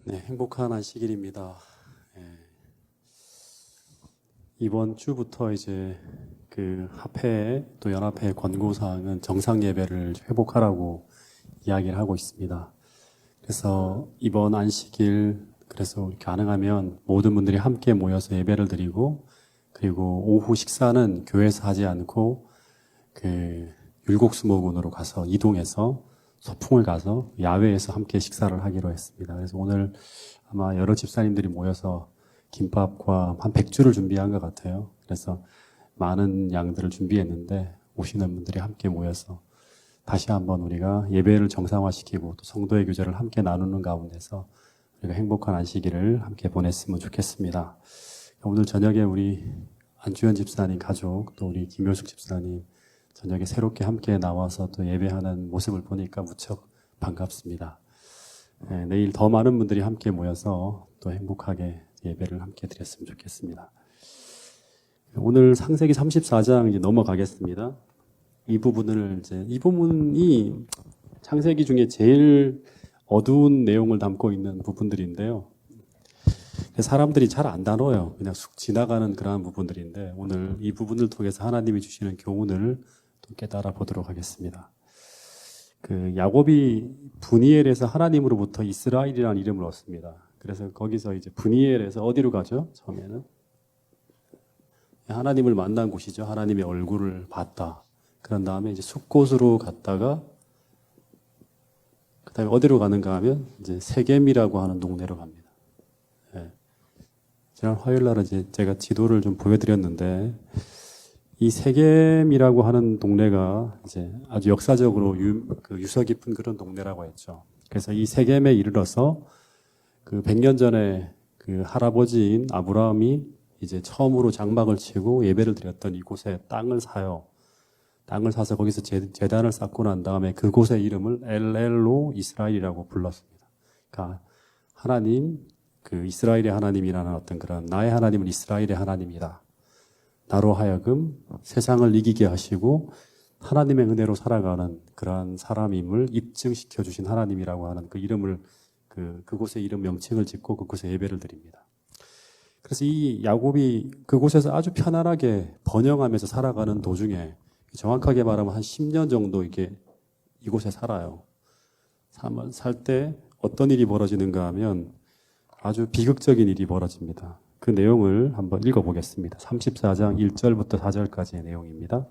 네, 행복한 안식일입니다. 예, 이번 주부터 이제 그 합회 또 연합회 권고사항은 정상 예배를 회복하라고 이야기를 하고 있습니다. 그래서 이번 안식일 그래서 우리 가능하면 모든 분들이 함께 모여서 예배를 드리고 그리고 오후 식사는 교회에서 하지 않고 그 율곡수목원으로 가서 이동해서 소풍을 가서 야외에서 함께 식사를 하기로 했습니다. 그래서 오늘 아마 여러 집사님들이 모여서 김밥과 한 100주를 준비한 것 같아요. 그래서 많은 양들을 준비했는데 오시는 분들이 함께 모여서 다시 한번 우리가 예배를 정상화시키고 또 성도의 교제를 함께 나누는 가운데서 우리가 행복한 안식일을 함께 보냈으면 좋겠습니다. 오늘 저녁에 우리 안주현 집사님 가족 또 우리 김효숙 집사님 저녁에 새롭게 함께 나와서 또 예배하는 모습을 보니까 무척 반갑습니다. 네, 내일 더 많은 분들이 함께 모여서 또 행복하게 예배를 함께 드렸으면 좋겠습니다. 오늘 창세기 34장 이제 넘어가겠습니다. 이 부분이 창세기 중에 제일 어두운 내용을 담고 있는 부분들인데요. 사람들이 잘 안 다뤄요. 그냥 쑥 지나가는 그러한 부분들인데 오늘 이 부분을 통해서 하나님이 주시는 교훈을 또 깨달아 보도록 하겠습니다. 그 야곱이 브니엘에서 하나님으로부터 이스라엘이라는 이름을 얻습니다. 그래서 거기서 이제 브니엘에서 어디로 가죠? 처음에는 하나님을 만난 곳이죠. 하나님의 얼굴을 봤다. 그런 다음에 이제 숫곳으로 갔다가 그다음에 어디로 가는가 하면 이제 세겜이라고 하는 동네로 갑니다. 예. 지난 화요일 날은 이제 제가 지도를 좀 보여드렸는데 이 세겜이라고 하는 동네가 이제 아주 역사적으로 유서 깊은 그런 동네라고 했죠. 그래서 이 세겜에 이르러서 그 100년 전에 그 할아버지인 아브라함이 이제 처음으로 장막을 치고 예배를 드렸던 이곳에 땅을 사요. 땅을 사서 거기서 제단을 쌓고 난 다음에 그곳의 이름을 엘엘로 이스라엘이라고 불렀습니다. 그러니까 하나님, 그 이스라엘의 하나님이라는 어떤 그런 나의 하나님은 이스라엘의 하나님이다. 나로 하여금 세상을 이기게 하시고 하나님의 은혜로 살아가는 그러한 사람임을 입증시켜 주신 하나님이라고 하는 그 이름을 그곳의 이름 명칭을 짓고 그곳에 예배를 드립니다. 그래서 이 야곱이 그곳에서 아주 편안하게 번영하면서 살아가는 도중에 정확하게 말하면 한 10년 정도 이곳에 살아요. 살 때 어떤 일이 벌어지는가 하면 아주 비극적인 일이 벌어집니다. 그 내용을 한번 읽어보겠습니다. 34장 1절부터 4절까지의 내용입니다.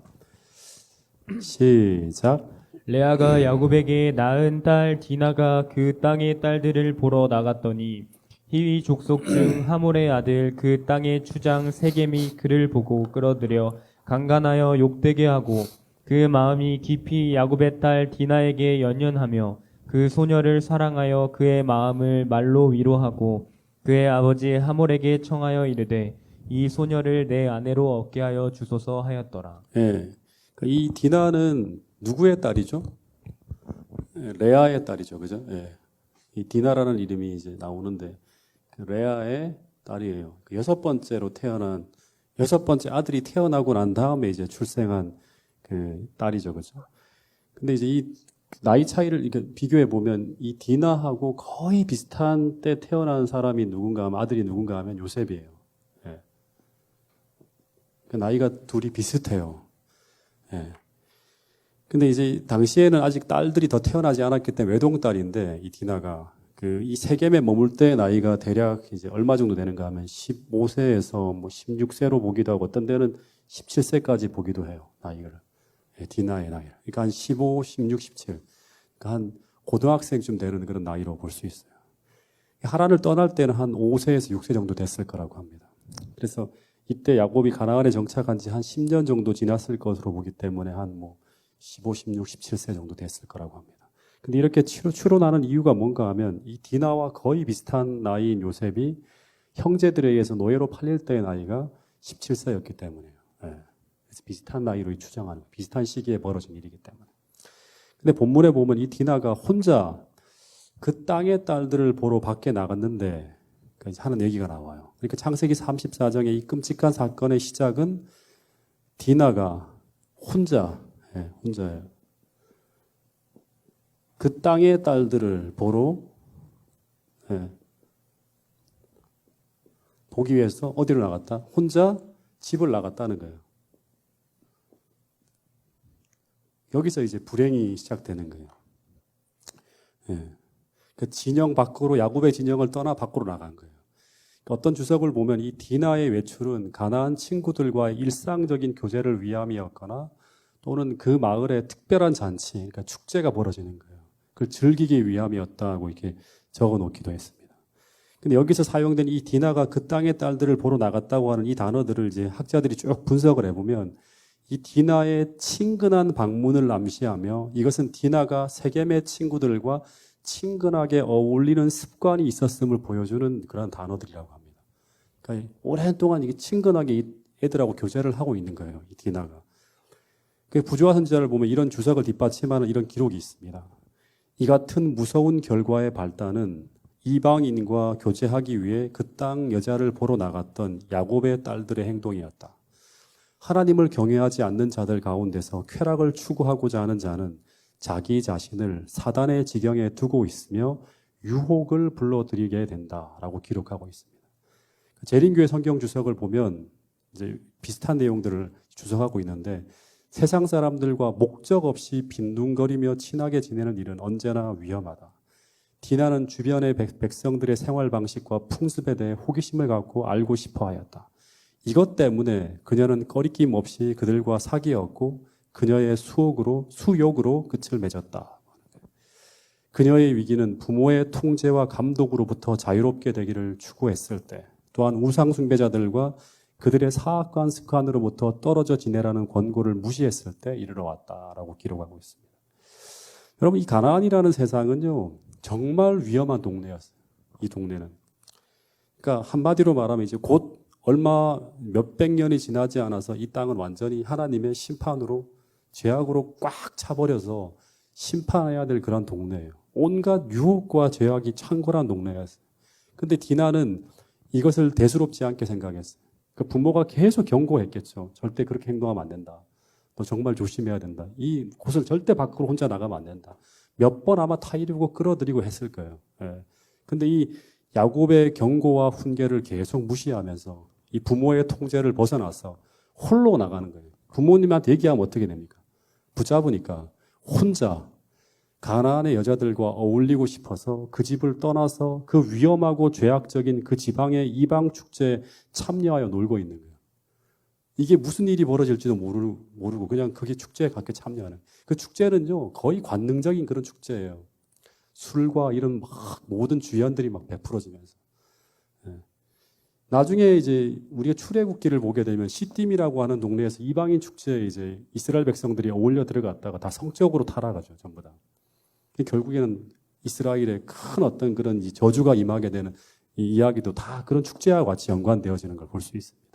시작. 레아가 야곱에게 낳은 딸 디나가 그 땅의 딸들을 보러 나갔더니 히위 족속 중 하몰의 아들 그 땅의 추장 세겜이 그를 보고 끌어들여 강간하여 욕되게 하고 그 마음이 깊이 야곱의 딸 디나에게 연연하며 그 소녀를 사랑하여 그의 마음을 말로 위로하고 그의 아버지 하몰에게 청하여 이르되 이 소녀를 내 아내로 얻게 하여 주소서 하였더라. 예. 이 디나는 누구의 딸이죠? 레아의 딸이죠. 그죠? 예. 이 디나라는 이름이 이제 나오는데 그 레아의 딸이에요. 여섯 번째 아들이 태어나고 난 다음에 이제 출생한 그 딸이죠. 그죠? 근데 이제 이 나이 차이를 이렇게 비교해 보면 이 디나하고 거의 비슷한 때 태어난 사람이 누군가 하면 아들이 누군가 하면 요셉이에요. 예. 그 나이가 둘이 비슷해요. 예. 근데 이제 당시에는 아직 딸들이 더 태어나지 않았기 때문에 외동딸인데 이 디나가 이 세겜에 머물 때 나이가 대략 이제 얼마 정도 되는가 하면 15세에서 뭐 16세로 보기도 하고 어떤 데는 17세까지 보기도 해요. 나이를. 예, 디나의 나이를. 그러니까 한 15, 16, 17. 그러니까 한 고등학생쯤 되는 그런 나이로 볼 수 있어요. 하란을 떠날 때는 한 5세에서 6세 정도 됐을 거라고 합니다. 그래서 이때 야곱이 가나안에 정착한 지 한 10년 정도 지났을 것으로 보기 때문에 한 15, 16, 17세 정도 됐을 거라고 합니다. 근데 이렇게 추론하는 이유가 뭔가 하면 이 디나와 거의 비슷한 나이인 요셉이 형제들에 의해서 노예로 팔릴 때의 나이가 17세였기 때문에요. 예. 그래서 비슷한 나이로 추정하는, 비슷한 시기에 벌어진 일이기 때문에. 근데 본문에 보면 이 디나가 혼자 그 땅의 딸들을 보러 밖에 나갔는데 하는 얘기가 나와요. 그러니까 창세기 34장의 이 끔찍한 사건의 시작은 디나가 혼자예요. 그 땅의 딸들을 보러 보기 위해서 어디로 나갔다? 혼자 집을 나갔다는 거예요. 여기서 이제 불행이 시작되는 거예요. 예. 그 진영 밖으로, 야곱의 진영을 떠나 밖으로 나간 거예요. 어떤 주석을 보면 이 디나의 외출은 가나안 친구들과의 일상적인 교제를 위함이었거나 또는 그 마을의 특별한 잔치, 그러니까 축제가 벌어지는 거예요. 그걸 즐기기 위함이었다고 이렇게 적어 놓기도 했습니다. 근데 여기서 사용된 이 디나가 그 땅의 딸들을 보러 나갔다고 하는 이 단어들을 이제 학자들이 쭉 분석을 해보면 이 디나의 친근한 방문을 암시하며 이것은 디나가 세겜의 친구들과 친근하게 어울리는 습관이 있었음을 보여주는 그런 단어들이라고 합니다. 그러니까 오랫동안 이게 친근하게 이 애들하고 교제를 하고 있는 거예요. 이 디나가. 그 부조화 선지자를 보면 이런 주석을 뒷받침하는 이런 기록이 있습니다. 이 같은 무서운 결과의 발단은 이방인과 교제하기 위해 그 땅 여자를 보러 나갔던 야곱의 딸들의 행동이었다. 하나님을 경외하지 않는 자들 가운데서 쾌락을 추구하고자 하는 자는 자기 자신을 사단의 지경에 두고 있으며 유혹을 불러들이게 된다라고 기록하고 있습니다. 재림교회 성경 주석을 보면 이제 비슷한 내용들을 주석하고 있는데 세상 사람들과 목적 없이 빈둥거리며 친하게 지내는 일은 언제나 위험하다. 디나는 주변의 백성들의 생활 방식과 풍습에 대해 호기심을 갖고 알고 싶어 하였다. 이것 때문에 그녀는 꺼리낌 없이 그들과 사귀었고 그녀의 수욕으로 끝을 맺었다. 그녀의 위기는 부모의 통제와 감독으로부터 자유롭게 되기를 추구했을 때, 또한 우상 숭배자들과 그들의 사악한 습관으로부터 떨어져 지내라는 권고를 무시했을 때 이르러 왔다라고 기록하고 있습니다. 여러분, 이 가나안이라는 세상은요 정말 위험한 동네였어요. 이 동네는. 그러니까 한마디로 말하면 이제 곧 얼마 몇백 년이 지나지 않아서 이 땅은 완전히 하나님의 심판으로 죄악으로 꽉 차버려서 심판해야 될 그런 동네예요. 온갖 유혹과 죄악이 창궐한 동네였어요. 근데 디나는 이것을 대수롭지 않게 생각했어요. 그 부모가 계속 경고했겠죠. 절대 그렇게 행동하면 안 된다. 너 정말 조심해야 된다. 이 곳을 절대 밖으로 혼자 나가면 안 된다. 몇 번 아마 타이르고 끌어들이고 했을 거예요. 예. 근데 이 야곱의 경고와 훈계를 계속 무시하면서 이 부모의 통제를 벗어나서 홀로 나가는 거예요. 부모님한테 얘기하면 어떻게 됩니까? 붙잡으니까 혼자 가나안의 여자들과 어울리고 싶어서 그 집을 떠나서 그 위험하고 죄악적인 그 지방의 이방 축제에 참여하여 놀고 있는 거예요. 이게 무슨 일이 벌어질지도 모르고 그냥 거기 축제에 가게 참여하는. 그 축제는요 거의 관능적인 그런 축제예요. 술과 이런 막 모든 주연들이 막 베풀어지면서. 예. 나중에 이제 우리가 출애굽기를 보게 되면 시딤이라고 하는 동네에서 이방인 축제에 이제 이스라엘 백성들이 어울려 들어갔다가 다 성적으로 타락하죠, 전부 다. 결국에는 이스라엘의 큰 어떤 그런 저주가 임하게 되는 이 이야기도 다 그런 축제와 같이 연관되어지는 걸 볼 수 있습니다.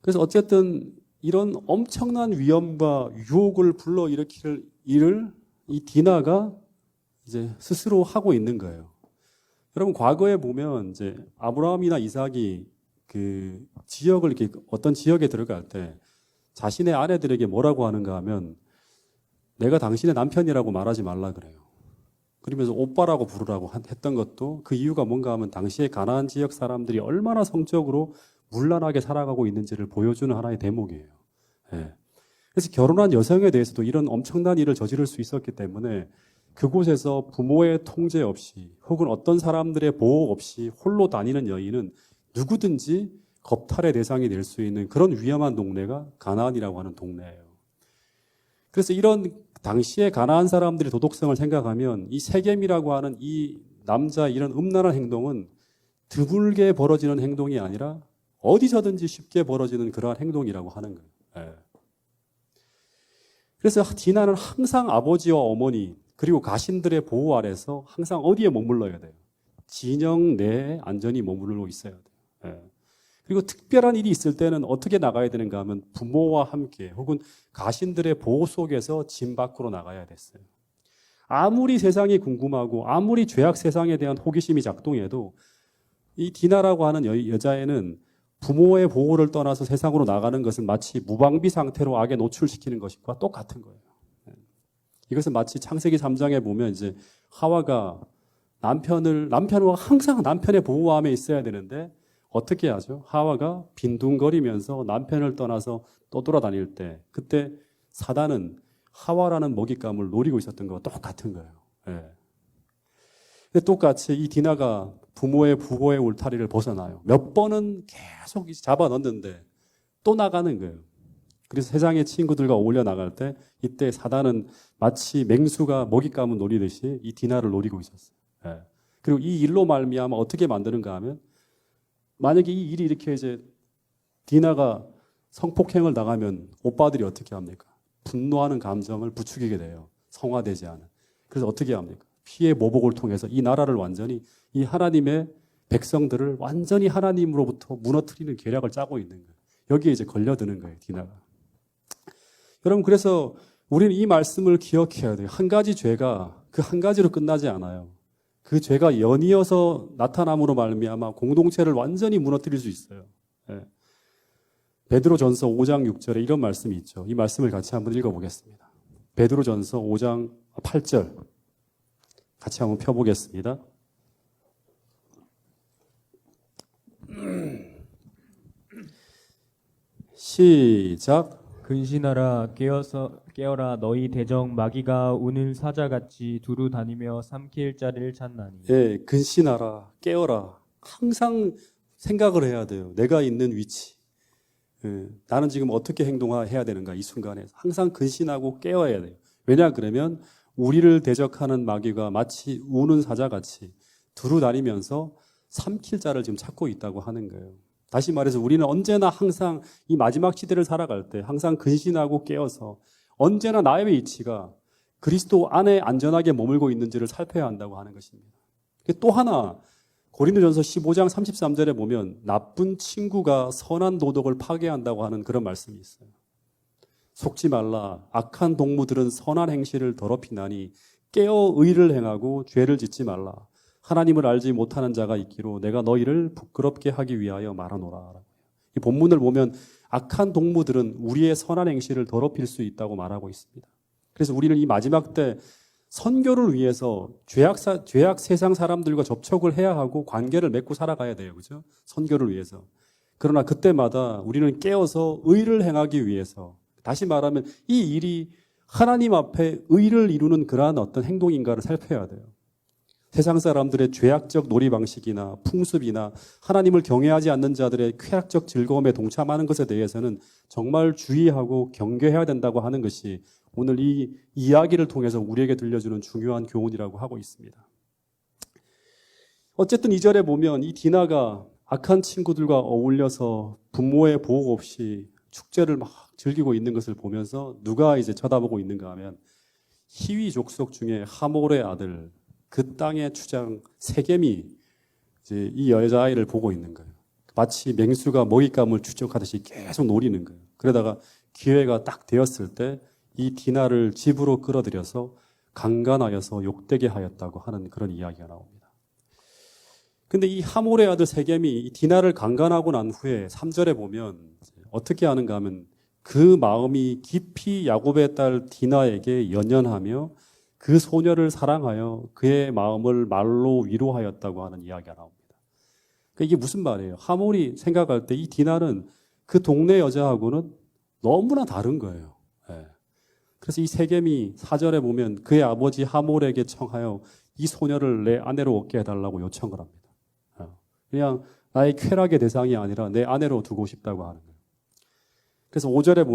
그래서 어쨌든 이런 엄청난 위험과 유혹을 불러일으킬 일을 이 디나가 이제 스스로 하고 있는 거예요. 여러분, 과거에 보면 이제 아브라함이나 이삭이 그 지역을 이렇게 어떤 지역에 들어갈 때 자신의 아내들에게 뭐라고 하는가 하면 내가 당신의 남편이라고 말하지 말라 그래요. 그러면서 오빠라고 부르라고 했던 것도 그 이유가 뭔가 하면 당시의 가나안 지역 사람들이 얼마나 성적으로 문란하게 살아가고 있는지를 보여주는 하나의 대목이에요. 예. 그래서 결혼한 여성에 대해서도 이런 엄청난 일을 저지를 수 있었기 때문에 그곳에서 부모의 통제 없이 혹은 어떤 사람들의 보호 없이 홀로 다니는 여인은 누구든지 겁탈의 대상이 될 수 있는 그런 위험한 동네가 가나안이라고 하는 동네예요. 그래서 이런 당시에 가나안 사람들의 도덕성을 생각하면 이 세겜이라고 하는 이 남자의 이런 음란한 행동은 드물게 벌어지는 행동이 아니라 어디서든지 쉽게 벌어지는 그러한 행동이라고 하는 거예요. 예. 그래서 디나는 항상 아버지와 어머니 그리고 가신들의 보호 아래서 항상 어디에 머물러야 돼요? 진영 내에 안전히 머물러 있어야 돼요. 예. 그리고 특별한 일이 있을 때는 어떻게 나가야 되는가 하면 부모와 함께 혹은 가신들의 보호 속에서 진 밖으로 나가야 됐어요. 아무리 세상이 궁금하고 아무리 죄악 세상에 대한 호기심이 작동해도 이 디나라고 하는 여자애는 부모의 보호를 떠나서 세상으로 나가는 것은 마치 무방비 상태로 악에 노출시키는 것과 똑같은 거예요. 이것은 마치 창세기 3장에 보면 이제 하와가 남편과 항상 남편의 보호함에 있어야 되는데 어떻게 하죠? 하와가 빈둥거리면서 남편을 떠나서 떠돌아다닐 때 그때 사단은 하와라는 먹잇감을 노리고 있었던 거와 똑같은 거예요. 예. 근데 똑같이 이 디나가 부모의 부호의 울타리를 벗어나요. 몇 번은 계속 잡아 넣는데 또 나가는 거예요. 그래서 세상의 친구들과 어울려 나갈 때 이때 사단은 마치 맹수가 먹잇감을 노리듯이 이 디나를 노리고 있었어요. 예. 그리고 이 일로 말미암아 어떻게 만드는가 하면 만약에 이 일이 이렇게 이제 디나가 성폭행을 당하면 오빠들이 어떻게 합니까? 분노하는 감정을 부추기게 돼요. 성화되지 않은. 그래서 어떻게 합니까? 피해 보복을 통해서 이 나라를 완전히 이 하나님의 백성들을 완전히 하나님으로부터 무너뜨리는 계략을 짜고 있는 거예요. 여기에 이제 걸려드는 거예요, 디나가. 여러분, 그래서 우리는 이 말씀을 기억해야 돼요. 한 가지 죄가 그 한 가지로 끝나지 않아요. 그 죄가 연이어서 나타남으로 말미암아 공동체를 완전히 무너뜨릴 수 있어요. 예. 베드로전서 5장 6절에 이런 말씀이 있죠. 이 말씀을 같이 한번 읽어보겠습니다. 베드로전서 5장 8절 같이 한번 펴보겠습니다. 시작. 근신하라 깨어라 너희 대적 마귀가 우는 사자같이 두루 다니며 삼킬 자를 찾나니. 예, 근신하라, 깨어라. 항상 생각을 해야 돼요. 내가 있는 위치. 예, 나는 지금 어떻게 행동해야 되는가 이 순간에 항상 근신하고 깨어야 돼요. 왜냐 그러면 우리를 대적하는 마귀가 마치 우는 사자같이 두루 다니면서 삼킬 자를 지금 찾고 있다고 하는 거예요. 다시 말해서 우리는 언제나 항상 이 마지막 시대를 살아갈 때 항상 근신하고 깨어서 언제나 나의 위치가 그리스도 안에 안전하게 머물고 있는지를 살펴야 한다고 하는 것입니다. 또 하나 고린도전서 15장 33절에 보면 나쁜 친구가 선한 도덕을 파괴한다고 하는 그런 말씀이 있어요. 속지 말라. 악한 동무들은 선한 행실을 더럽히나니 깨어 의를 행하고 죄를 짓지 말라. 하나님을 알지 못하는 자가 있기로 내가 너희를 부끄럽게 하기 위하여 말하노라. 이 본문을 보면 악한 동무들은 우리의 선한 행실을 더럽힐 수 있다고 말하고 있습니다. 그래서 우리는 이 마지막 때 선교를 위해서 죄악 세상 사람들과 접촉을 해야 하고 관계를 맺고 살아가야 돼요. 그죠? 선교를 위해서. 그러나 그때마다 우리는 깨어서 의를 행하기 위해서 다시 말하면 이 일이 하나님 앞에 의를 이루는 그러한 어떤 행동인가를 살펴야 돼요. 세상 사람들의 죄악적 놀이 방식이나 풍습이나 하나님을 경외하지 않는 자들의 쾌락적 즐거움에 동참하는 것에 대해서는 정말 주의하고 경계해야 된다고 하는 것이 오늘 이 이야기를 통해서 우리에게 들려주는 중요한 교훈이라고 하고 있습니다. 어쨌든 2절에 보면 이 디나가 악한 친구들과 어울려서 부모의 보호 없이 축제를 막 즐기고 있는 것을 보면서 누가 이제 쳐다보고 있는가 하면 히위 족속 중에 하몰의 아들 그 땅의 추장 세겜이 이제 이 여자아이를 보고 있는 거예요. 마치 맹수가 먹잇감을 추적하듯이 계속 노리는 거예요. 그러다가 기회가 딱 되었을 때 이 디나를 집으로 끌어들여서 강간하여서 욕되게 하였다고 하는 그런 이야기가 나옵니다. 근데 이 하몰의 아들 세겜이 이 디나를 강간하고 난 후에 3절에 보면 어떻게 하는가 하면 그 마음이 깊이 야곱의 딸 디나에게 연연하며 그 소녀를 사랑하여 그의 마음을 말로 위로하였다고 하는 이야기가 나옵니다. 그러니까 이게 무슨 말이에요? 하몰이 생각할 때 이 디나는 그 동네 여자하고는 너무나 다른 거예요. 예. 그래서 이 세겜이 4절에 보면 그의 아버지 하몰에게 청하여 이 소녀를 내 아내로 얻게 해달라고 요청을 합니다. 그냥 나의 쾌락의 대상이 아니라 내 아내로 두고 싶다고 하는 거예요. 그래서 5절에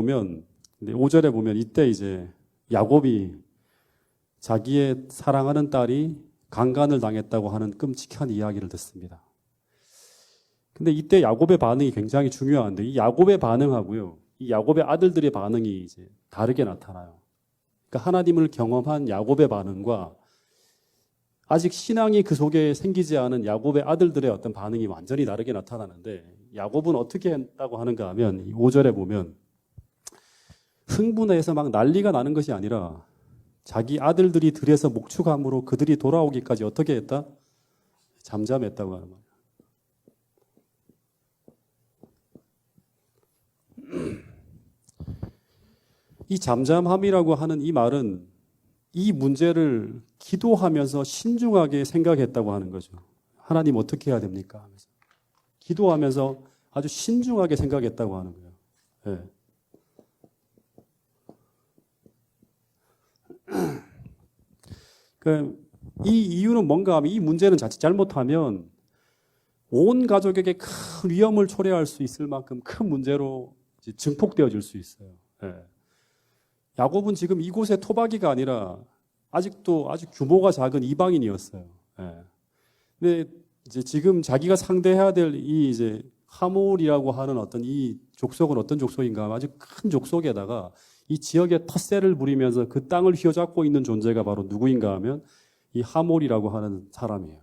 보면 이때 이제 야곱이 자기의 사랑하는 딸이 강간을 당했다고 하는 끔찍한 이야기를 듣습니다. 근데 이때 야곱의 반응이 굉장히 중요한데 이 야곱의 반응하고요. 이 야곱의 아들들의 반응이 이제 다르게 나타나요. 그러니까 하나님을 경험한 야곱의 반응과 아직 신앙이 그 속에 생기지 않은 야곱의 아들들의 어떤 반응이 완전히 다르게 나타나는데 야곱은 어떻게 했다고 하는가 하면 5절에 보면 흥분해서 막 난리가 나는 것이 아니라 자기 아들들이 들에서 목축함으로 그들이 돌아오기까지 어떻게 했다? 잠잠했다고 하는 말이에요. 이 잠잠함이라고 하는 이 말은 이 문제를 기도하면서 신중하게 생각했다고 하는 거죠. 하나님 어떻게 해야 됩니까? 하면서. 기도하면서 아주 신중하게 생각했다고 하는 거예요. 예. 이 이유는 뭔가 하면 이 문제는 자칫 잘못하면 온 가족에게 큰 위험을 초래할 수 있을 만큼 큰 문제로 이제 증폭되어질 수 있어요. 예. 야곱은 지금 이곳의 토박이가 아니라 아직도 아주 규모가 작은 이방인이었어요. 예. 근데 이제 지금 자기가 상대해야 될 이 이제 하몰이라고 하는 어떤 이 족속은 어떤 족속인가 하면 아주 큰 족속에다가 이 지역에 텃세를 부리면서 그 땅을 휘어잡고 있는 존재가 바로 누구인가 하면 이 하몰이라고 하는 사람이에요.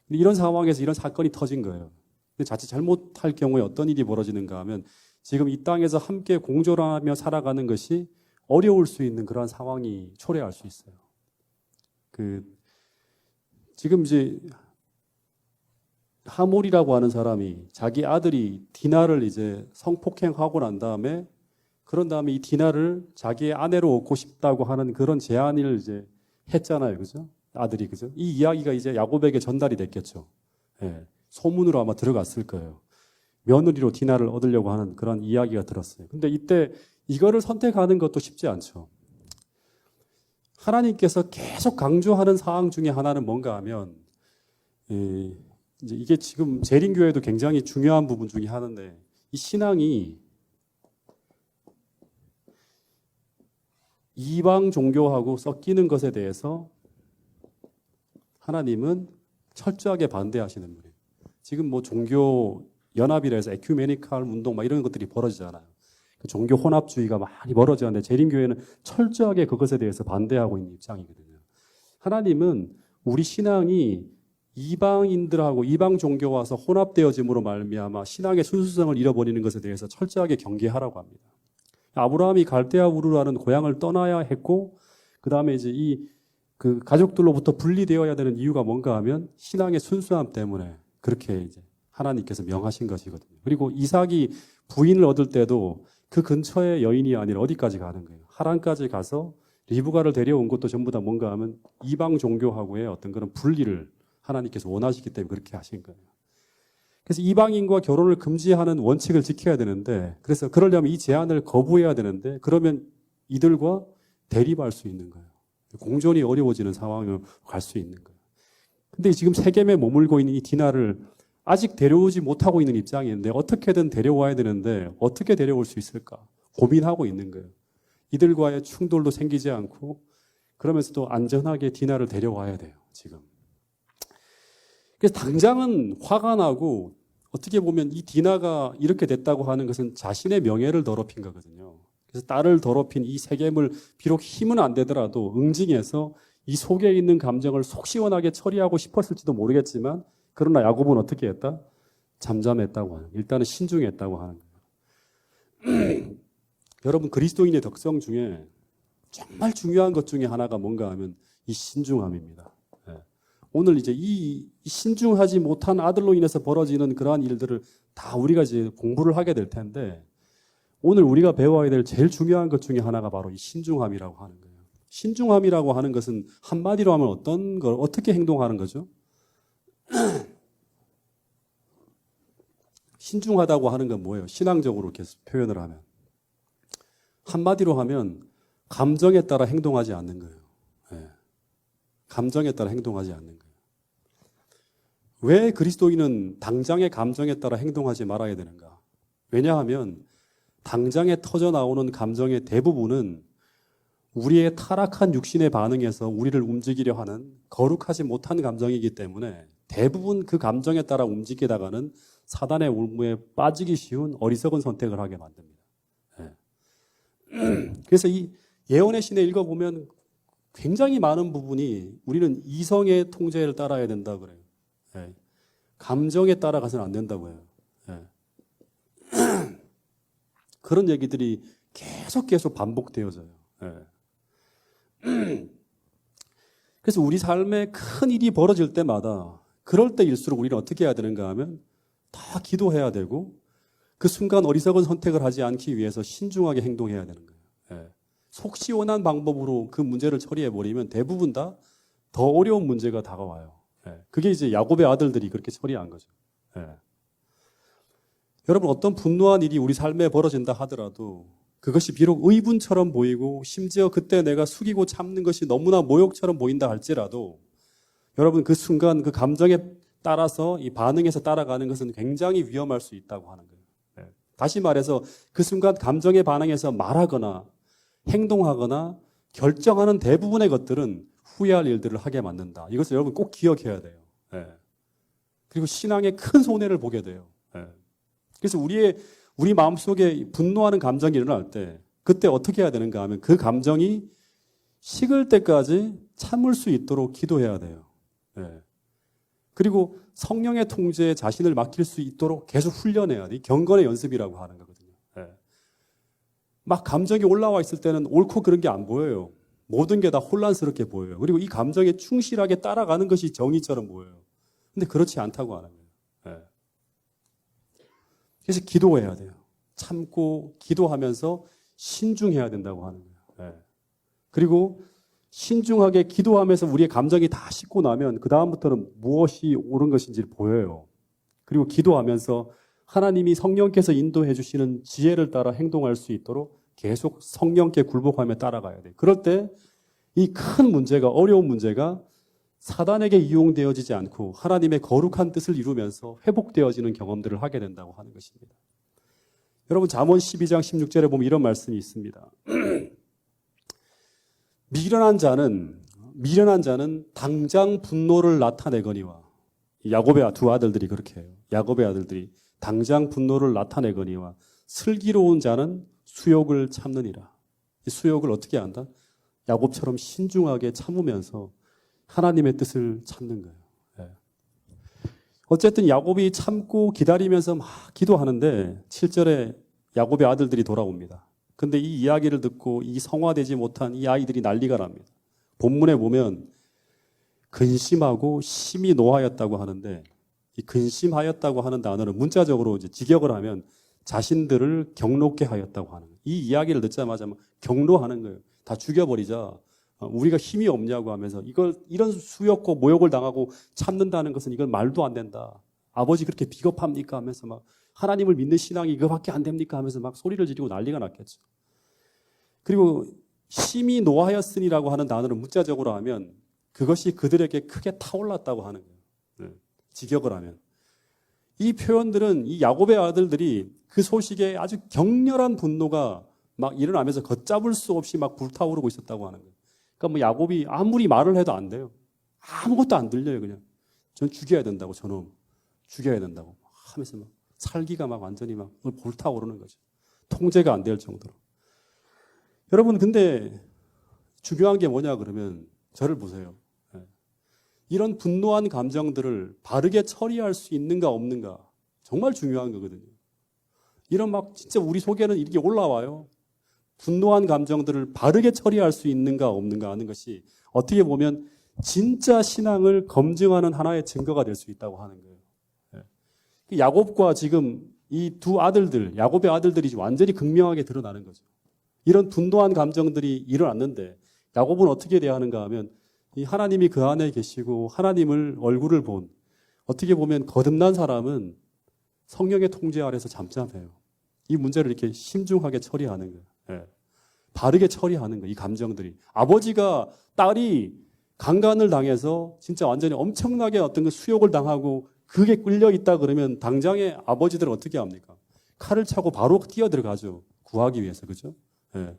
근데 이런 상황에서 이런 사건이 터진 거예요. 근데 자칫 잘못할 경우에 어떤 일이 벌어지는가 하면 지금 이 땅에서 함께 공존하며 살아가는 것이 어려울 수 있는 그러한 상황이 초래할 수 있어요. 지금 이제 하몰이라고 하는 사람이 자기 아들이 디나를 이제 성폭행하고 난 다음에 그런 다음에 이 디나를 자기의 아내로 얻고 싶다고 하는 그런 제안을 이제 했잖아요. 그죠? 아들이, 그죠? 이 이야기가 이제 야곱에게 전달이 됐겠죠. 예. 소문으로 아마 들어갔을 거예요. 며느리로 디나를 얻으려고 하는 그런 이야기가 들었어요. 근데 이때 이거를 선택하는 것도 쉽지 않죠. 하나님께서 계속 강조하는 사항 중에 하나는 뭔가 하면, 이제 이게 지금 재림교회도 굉장히 중요한 부분 중에 하나인데, 이 신앙이 이방 종교하고 섞이는 것에 대해서 하나님은 철저하게 반대하시는 분이에요. 지금 뭐 종교 연합이라 해서 에큐메니칼 운동 막 이런 것들이 벌어지잖아요. 종교 혼합주의가 많이 벌어지는데 재림교회는 철저하게 그것에 대해서 반대하고 있는 입장이거든요. 하나님은 우리 신앙이 이방인들하고 이방 종교 와서 혼합되어짐으로 말미암아 신앙의 순수성을 잃어버리는 것에 대해서 철저하게 경계하라고 합니다. 아브라함이 갈대아 우르라는 고향을 떠나야 했고 그 다음에 이제 그 가족들로부터 분리되어야 되는 이유가 뭔가 하면 신앙의 순수함 때문에 그렇게 이제 하나님께서 명하신 것이거든요. 그리고 이삭이 부인을 얻을 때도 그 근처의 여인이 아니라 어디까지 가는 거예요? 하란까지 가서 리브가를 데려온 것도 전부 다 뭔가 하면 이방 종교하고의 어떤 그런 분리를 하나님께서 원하시기 때문에 그렇게 하신 거예요. 그래서 이방인과 결혼을 금지하는 원칙을 지켜야 되는데, 그래서 그러려면 이 제안을 거부해야 되는데, 그러면 이들과 대립할 수 있는 거예요. 공존이 어려워지는 상황으로 갈 수 있는 거예요. 근데 지금 세겜에 머물고 있는 이 디나를 아직 데려오지 못하고 있는 입장인데, 어떻게든 데려와야 되는데, 어떻게 데려올 수 있을까? 고민하고 있는 거예요. 이들과의 충돌도 생기지 않고, 그러면서도 안전하게 디나를 데려와야 돼요, 지금. 그래서 당장은 화가 나고 어떻게 보면 이 디나가 이렇게 됐다고 하는 것은 자신의 명예를 더럽힌 거거든요. 그래서 딸을 더럽힌 이 세겜을 비록 힘은 안 되더라도 응징해서 이 속에 있는 감정을 속 시원하게 처리하고 싶었을지도 모르겠지만 그러나 야곱은 어떻게 했다? 잠잠했다고 하는, 일단은 신중했다고 하는 거예요. 여러분 그리스도인의 특성 중에 정말 중요한 것 중에 하나가 뭔가 하면 이 신중함입니다. 오늘 이제 이 신중하지 못한 아들로 인해서 벌어지는 그러한 일들을 다 우리가 이제 공부를 하게 될 텐데 오늘 우리가 배워야 될 제일 중요한 것 중에 하나가 바로 이 신중함이라고 하는 거예요. 신중함이라고 하는 것은 한마디로 하면 어떤 걸 어떻게 행동하는 거죠? 신중하다고 하는 건 뭐예요? 신앙적으로 계속 표현을 하면 한마디로 하면 감정에 따라 행동하지 않는 거예요. 감정에 따라 행동하지 않는 거예요. 왜 그리스도인은 당장의 감정에 따라 행동하지 말아야 되는가? 왜냐하면 당장에 터져 나오는 감정의 대부분은 우리의 타락한 육신의 반응에서 우리를 움직이려 하는 거룩하지 못한 감정이기 때문에 대부분 그 감정에 따라 움직이다가는 사단의 올무에 빠지기 쉬운 어리석은 선택을 하게 만듭니다. 그래서 이 예언의 신에 읽어보면 굉장히 많은 부분이 우리는 이성의 통제를 따라야 된다 그래요. 감정에 따라가서는 안 된다고 해요. 그런 얘기들이 계속 반복되어져요. 그래서 우리 삶에 큰 일이 벌어질 때마다 그럴 때일수록 우리는 어떻게 해야 되는가 하면 다 기도해야 되고 그 순간 어리석은 선택을 하지 않기 위해서 신중하게 행동해야 되는 거예요. 속 시원한 방법으로 그 문제를 처리해버리면 대부분 다 더 어려운 문제가 다가와요. 예. 그게 이제 야곱의 아들들이 그렇게 처리한 거죠. 예. 여러분, 어떤 분노한 일이 우리 삶에 벌어진다 하더라도 그것이 비록 의분처럼 보이고 심지어 그때 내가 숙이고 참는 것이 너무나 모욕처럼 보인다 할지라도 여러분, 그 순간 그 감정에 따라서 이 반응에서 따라가는 것은 굉장히 위험할 수 있다고 하는 거예요. 예. 다시 말해서 그 순간 감정에 반응해서 말하거나 행동하거나 결정하는 대부분의 것들은 후회할 일들을 하게 만든다. 이것을 여러분 꼭 기억해야 돼요. 예. 그리고 신앙에 큰 손해를 보게 돼요. 예. 그래서 우리 마음속에 분노하는 감정이 일어날 때 그때 어떻게 해야 되는가 하면 그 감정이 식을 때까지 참을 수 있도록 기도해야 돼요. 예. 그리고 성령의 통제에 자신을 맡길 수 있도록 계속 훈련해야 돼. 경건의 연습이라고 하는 거거든요. 예. 막 감정이 올라와 있을 때는 옳고 그런 게 안 보여요. 모든 게 다 혼란스럽게 보여요. 그리고 이 감정에 충실하게 따라가는 것이 정의처럼 보여요. 근데 그렇지 않다고 하는 거예요. 예. 그래서 기도해야 돼요. 참고 기도하면서 신중해야 된다고 하는 거예요. 예. 그리고 신중하게 기도하면서 우리의 감정이 다 식고 나면 그 다음부터는 무엇이 옳은 것인지 보여요. 그리고 기도하면서 하나님이 성령께서 인도해 주시는 지혜를 따라 행동할 수 있도록 계속 성령께 굴복하며 따라가야 돼요. 그럴 때 이 큰 문제가, 어려운 문제가 사단에게 이용되어지지 않고 하나님의 거룩한 뜻을 이루면서 회복되어지는 경험들을 하게 된다고 하는 것입니다. 여러분, 잠언 12장 16절에 보면 이런 말씀이 있습니다. 미련한 자는 당장 분노를 나타내거니와, 야곱의 두 아들들이 그렇게 해요. 야곱의 아들들이 당장 분노를 나타내거니와 슬기로운 자는 수욕을 참느니라. 이 수욕을 어떻게 한다? 야곱처럼 신중하게 참으면서 하나님의 뜻을 참는 거예요. 예. 어쨌든 야곱이 참고 기다리면서 막 기도하는데 7절에 야곱의 아들들이 돌아옵니다. 근데 이 이야기를 듣고 이 성화되지 못한 이 아이들이 난리가 납니다. 본문에 보면 근심하고 심히 노하였다고 하는데 이 근심하였다고 하는 단어는 문자적으로 이제 직역을 하면 자신들을 경록게 하였다고 하는 거예요. 이 이야기를 듣자마자 경로하는 거예요. 다 죽여버리자. 우리가 힘이 없냐고 하면서 이런 수욕과 모욕을 당하고 참는다는 것은 이건 말도 안 된다. 아버지 그렇게 비겁합니까? 하면서 막 하나님을 믿는 신앙이 이거밖에 안 됩니까? 하면서 막 소리를 지르고 난리가 났겠죠. 그리고 심히 노하였으니라고 하는 단어를 문자적으로 하면 그것이 그들에게 크게 타올랐다고 하는 거예요. 네. 직역을 하면. 이 표현들은 이 야곱의 아들들이 그 소식에 아주 격렬한 분노가 막 일어나면서 걷잡을 수 없이 막 불타오르고 있었다고 하는 거예요. 그러니까 뭐 야곱이 아무리 말을 해도 안 돼요. 아무것도 안 들려요, 그냥. 전 죽여야 된다고, 저놈. 죽여야 된다고. 하면서 막 살기가 막 완전히 막 불타오르는 거죠. 통제가 안 될 정도로. 여러분, 근데 중요한 게 뭐냐 그러면 저를 보세요. 이런 분노한 감정들을 바르게 처리할 수 있는가 없는가 정말 중요한 거거든요. 이런 막 진짜 우리 속에는 이렇게 올라와요. 분노한 감정들을 바르게 처리할 수 있는가 없는가 하는 것이 어떻게 보면 진짜 신앙을 검증하는 하나의 증거가 될 수 있다고 하는 거예요. 야곱과 지금 이 두 아들들, 야곱의 아들들이 완전히 극명하게 드러나는 거죠. 이런 분노한 감정들이 일어났는데 야곱은 어떻게 대하는가 하면 이 하나님이 그 안에 계시고 하나님을 얼굴을 본 어떻게 보면 거듭난 사람은 성령의 통제 아래서 잠잠해요. 이 문제를 이렇게 신중하게 처리하는 거예요. 예. 바르게 처리하는 거예요. 이 감정들이. 아버지가 딸이 강간을 당해서 진짜 완전히 엄청나게 어떤 그 수욕을 당하고 그게 끌려 있다 그러면 당장에 아버지들은 어떻게 합니까? 칼을 차고 바로 뛰어들어가죠. 구하기 위해서. 그죠? 예.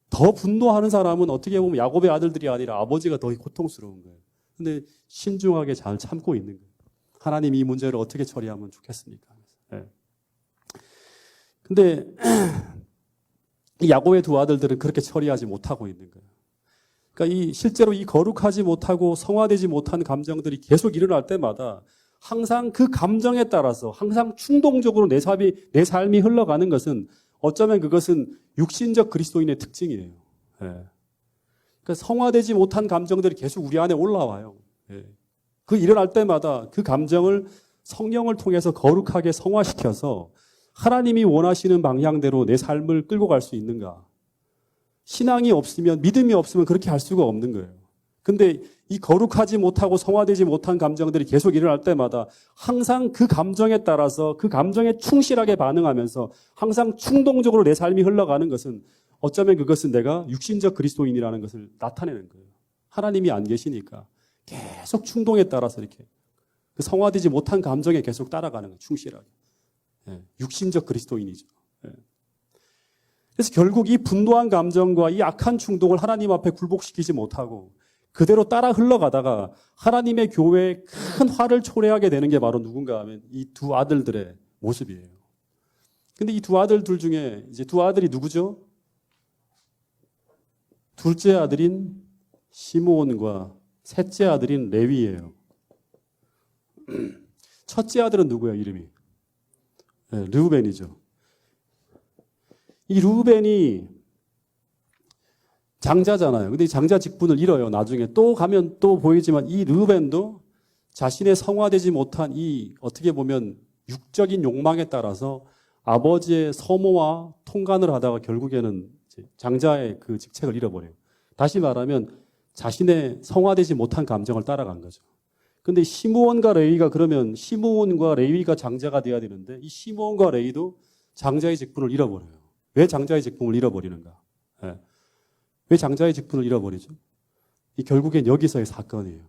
더 분노하는 사람은 어떻게 보면 야곱의 아들들이 아니라 아버지가 더 고통스러운 거예요. 근데 신중하게 잘 참고 있는 거예요. 하나님 이 문제를 어떻게 처리하면 좋겠습니까? 예. 근데 이 야곱의 두 아들들은 그렇게 처리하지 못하고 있는 거예요. 그러니까 실제로 이 거룩하지 못하고 성화되지 못한 감정들이 계속 일어날 때마다 항상 그 감정에 따라서 항상 충동적으로 내 삶이 흘러가는 것은 어쩌면 그것은 육신적 그리스도인의 특징이에요. 예. 그러니까 성화되지 못한 감정들이 계속 우리 안에 올라와요. 예. 그 일어날 때마다 그 감정을 성령을 통해서 거룩하게 성화시켜서 하나님이 원하시는 방향대로 내 삶을 끌고 갈 수 있는가? 신앙이 없으면, 믿음이 없으면 그렇게 할 수가 없는 거예요. 근데 이 거룩하지 못하고 성화되지 못한 감정들이 계속 일어날 때마다 항상 그 감정에 따라서 그 감정에 충실하게 반응하면서 항상 충동적으로 내 삶이 흘러가는 것은 어쩌면 그것은 내가 육신적 그리스도인이라는 것을 나타내는 거예요. 하나님이 안 계시니까 계속 충동에 따라서 이렇게 그 성화되지 못한 감정에 계속 따라가는 거예요. 충실하게. 예, 육신적 그리스도인이죠. 예. 그래서 결국 이 분노한 감정과 이 악한 충동을 하나님 앞에 굴복시키지 못하고 그대로 따라 흘러가다가 하나님의 교회에 큰 화를 초래하게 되는 게 바로 누군가 하면 이 두 아들들의 모습이에요. 근데 이 두 아들들 중에 이제 두 아들이 누구죠? 둘째 아들인 시므온과 셋째 아들인 레위예요. 첫째 아들은 누구예요, 이름이? 네, 르우벤이죠. 이 르우벤이 장자잖아요. 근데 이 장자 직분을 잃어요. 나중에 또 가면 또 보이지만 이 르우벤도 자신의 성화되지 못한 이 어떻게 보면 육적인 욕망에 따라서 아버지의 서모와 통간을 하다가 결국에는 장자의 그 직책을 잃어버려요. 다시 말하면 자신의 성화되지 못한 감정을 따라간 거죠. 근데 시므온과 레위가 그러면 시므온과 레위가 장자가 돼야 되는데 이 시므온과 레위도 장자의 직분을 잃어버려요. 왜 장자의 직분을 잃어버리는가? 네. 왜 장자의 직분을 잃어버리죠? 이 결국엔 여기서의 사건이에요.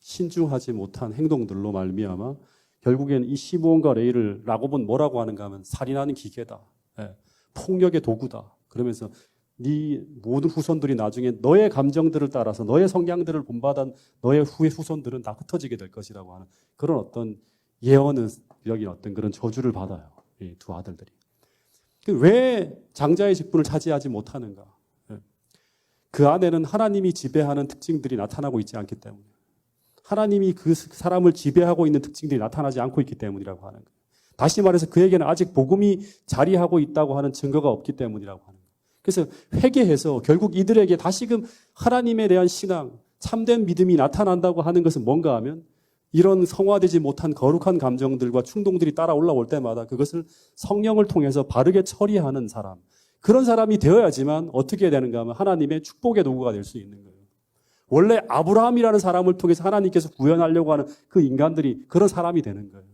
신중하지 못한 행동들로 말미암아 결국엔 이 시므온과 레위를 야곱은 뭐라고 하는가 하면 살인하는 기계다. 예, 폭력의 도구다. 그러면서 네 모든 후손들이 나중에 너의 감정들을 따라서 너의 성향들을 본받은 너의 후의 후손들은 다 흩어지게 될 것이라고 하는 그런 어떤 예언은 여기 어떤 그런 저주를 받아요. 이 두 아들들이. 왜 장자의 직분을 차지하지 못하는가? 그 안에는 하나님이 지배하는 특징들이 나타나고 있지 않기 때문에 하나님이 그 사람을 지배하고 있는 특징들이 나타나지 않고 있기 때문이라고 하는 거예요. 다시 말해서 그에게는 아직 복음이 자리하고 있다고 하는 증거가 없기 때문이라고 하는 거예요. 그래서 회개해서 결국 이들에게 다시금 하나님에 대한 신앙, 참된 믿음이 나타난다고 하는 것은 뭔가 하면 이런 성화되지 못한 거룩한 감정들과 충동들이 따라 올라올 때마다 그것을 성령을 통해서 바르게 처리하는 사람, 그런 사람이 되어야지만 어떻게 되는가 하면 하나님의 축복의 도구가 될 수 있는 거예요. 원래 아브라함이라는 사람을 통해서 하나님께서 구원하려고 하는 그 인간들이 그런 사람이 되는 거예요.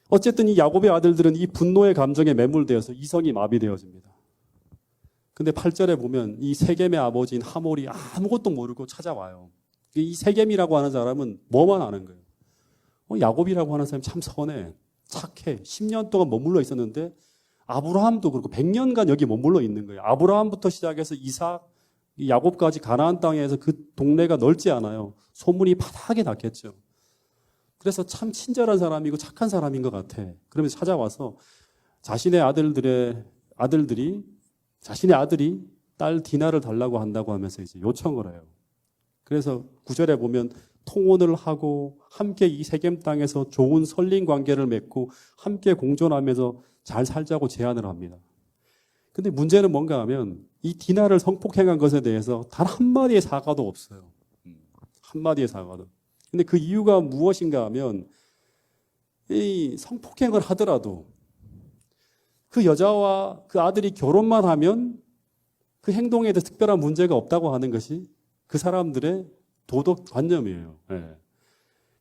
어쨌든 이 야곱의 아들들은 이 분노의 감정에 매몰되어서 이성이 마비되어집니다. 근데 8절에 보면 이 세겜의 아버지인 하몰이 아무것도 모르고 찾아와요. 이 세겜이라고 하는 사람은 뭐만 아는 거예요. 야곱이라고 하는 사람이 참 선해, 착해. 10년 동안 머물러 있었는데 아브라함도 그렇고 100년간 여기 머물러 있는 거예요. 아브라함부터 시작해서 이삭, 야곱까지 가나안 땅에서 그 동네가 넓지 않아요. 소문이 바닥에 났겠죠. 그래서 참 친절한 사람이고 착한 사람인 것 같아. 그러면서 찾아와서 자신의 아들들이 자신의 아들이 딸 디나를 달라고 한다고 하면서 이제 요청을 해요. 그래서 9절에 보면 통혼을 하고 함께 이 세겜 땅에서 좋은 선린 관계를 맺고 함께 공존하면서 잘 살자고 제안을 합니다. 근데 문제는 뭔가 하면 이 디나를 성폭행한 것에 대해서 단 한마디의 사과도 없어요. 한마디의 사과도. 근데 그 이유가 무엇인가 하면 이 성폭행을 하더라도 그 여자와 그 아들이 결혼만 하면 그 행동에 대해서 특별한 문제가 없다고 하는 것이 그 사람들의 도덕 관념이에요. 네.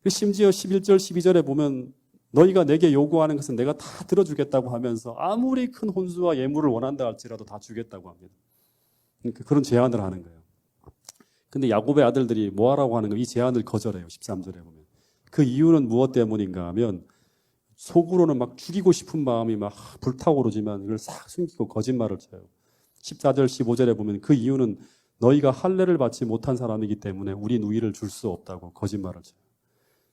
심지어 11절, 12절에 보면 너희가 내게 요구하는 것은 내가 다 들어주겠다고 하면서 아무리 큰 혼수와 예물을 원한다 할지라도 다 주겠다고 합니다. 그러니까 그런 제안을 하는 거예요. 근데 야곱의 아들들이 뭐 하라고 하는 거예요? 이 제안을 거절해요. 13절에 보면. 그 이유는 무엇 때문인가 하면 속으로는 막 죽이고 싶은 마음이 막 불타오르지만 이걸 싹 숨기고 거짓말을 쳐요. 14절, 15절에 보면 그 이유는 너희가 할례를 받지 못한 사람이기 때문에 우리 누이를 줄 수 없다고 거짓말을 쳐요.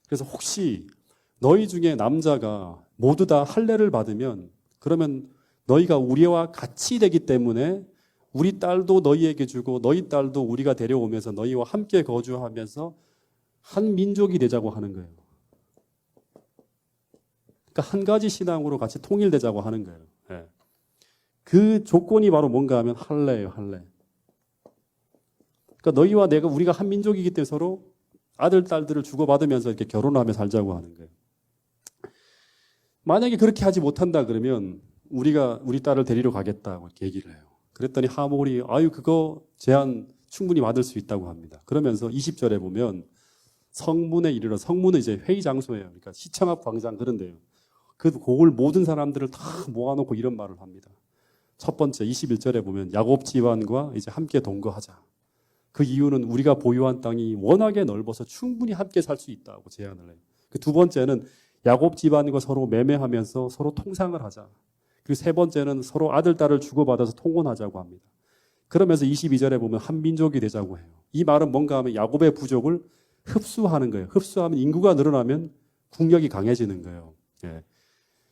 그래서 혹시 너희 중에 남자가 모두 다 할례를 받으면 그러면 너희가 우리와 같이 되기 때문에 우리 딸도 너희에게 주고 너희 딸도 우리가 데려오면서 너희와 함께 거주하면서 한 민족이 되자고 하는 거예요. 그러니까 한 가지 신앙으로 같이 통일되자고 하는 거예요. 네. 그 조건이 바로 뭔가 하면 할례예요. 할례. 그러니까 너희와 내가 우리가 한 민족이기 때문에 서로 아들, 딸들을 주고받으면서 이렇게 결혼하며 살자고 하는 거예요. 만약에 그렇게 하지 못한다 그러면 우리가 우리 딸을 데리러 가겠다고 이렇게 얘기를 해요. 그랬더니 하몰이 아유 그거 제한 충분히 받을 수 있다고 합니다. 그러면서 20절에 보면 성문에 이르러 성문은 이제 회의 장소예요. 그러니까 시청 앞 광장 그런데요. 그걸 모든 사람들을 다 모아놓고 이런 말을 합니다. 첫 번째 21절에 보면 야곱 집안과 이제 함께 동거하자. 그 이유는 우리가 보유한 땅이 워낙에 넓어서 충분히 함께 살 수 있다고 제안을 해요. 그 두 번째는 야곱 집안과 서로 매매하면서 서로 통상을 하자. 그리고 세 번째는 서로 아들, 딸을 주고받아서 통혼하자고 합니다. 그러면서 22절에 보면 한 민족이 되자고 해요. 이 말은 뭔가 하면 야곱의 부족을 흡수하는 거예요. 흡수하면 인구가 늘어나면 국력이 강해지는 거예요. 예.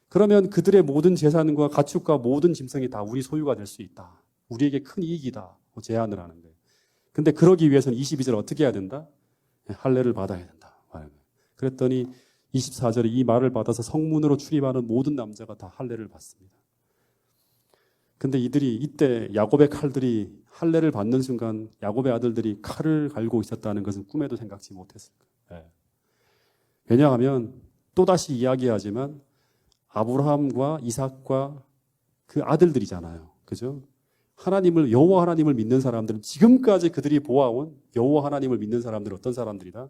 그러면 그들의 모든 재산과 가축과 모든 짐승이 다 우리 소유가 될 수 있다. 우리에게 큰 이익이다. 제안을 하는 거예요. 근데 그러기 위해서는 22절 어떻게 해야 된다? 할례를 받아야 된다. 그랬더니 24절에 이 말을 받아서 성문으로 출입하는 모든 남자가 다 할례를 받습니다. 근데 이들이 이때 야곱의 칼들이 할례를 받는 순간 야곱의 아들들이 칼을 갈고 있었다는 것은 꿈에도 생각지 못했을 거예요. 왜냐하면 또다시 이야기하지만 아브라함과 이삭과 그 아들들이잖아요. 그죠? 하나님을 여호와 하나님을 믿는 사람들은 지금까지 그들이 보아온 여호와 하나님을 믿는 사람들은 어떤 사람들이다?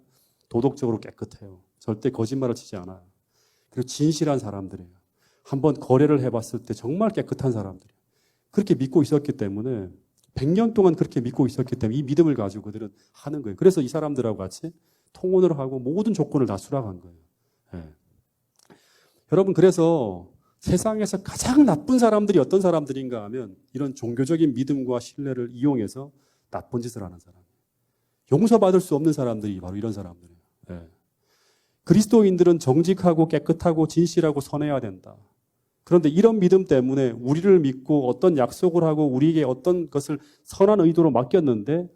도덕적으로 깨끗해요. 절대 거짓말을 치지 않아요. 그리고 진실한 사람들이에요. 한번 거래를 해봤을 때 정말 깨끗한 사람들이에요. 그렇게 믿고 있었기 때문에 100년 동안 그렇게 믿고 있었기 때문에 이 믿음을 가지고 그들은 하는 거예요. 그래서 이 사람들하고 같이 통혼을 하고 모든 조건을 다 수락한 거예요. 예. 여러분 그래서 세상에서 가장 나쁜 사람들이 어떤 사람들인가 하면 이런 종교적인 믿음과 신뢰를 이용해서 나쁜 짓을 하는 사람이에요. 용서받을 수 없는 사람들이 바로 이런 사람들이에요. 예. 그리스도인들은 정직하고 깨끗하고 진실하고 선해야 된다. 그런데 이런 믿음 때문에 우리를 믿고 어떤 약속을 하고 우리에게 어떤 것을 선한 의도로 맡겼는데